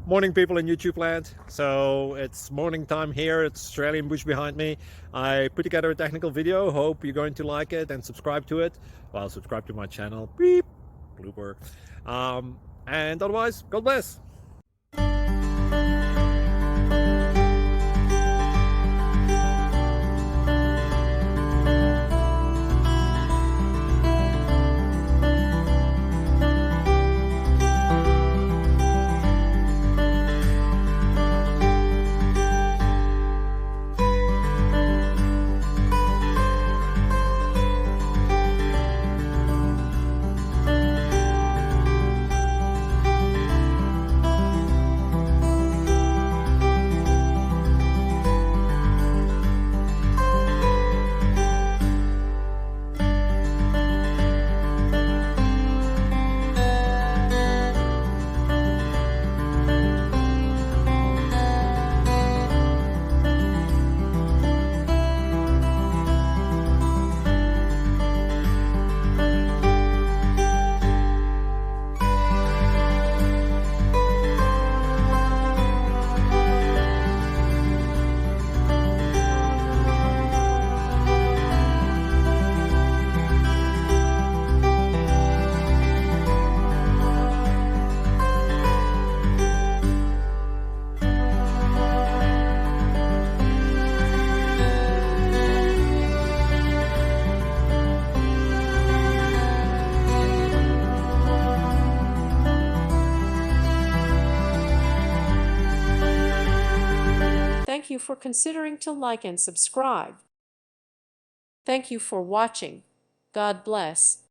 Morning, people in YouTube land. So it's morning time here. It's Australian bush behind me. I put together a technical video. Hope you're going to like it and subscribe to it. Well, subscribe to my channel. Beep, blooper. And otherwise, God bless. Thank you for considering to like and subscribe. Thank you for watching. God bless.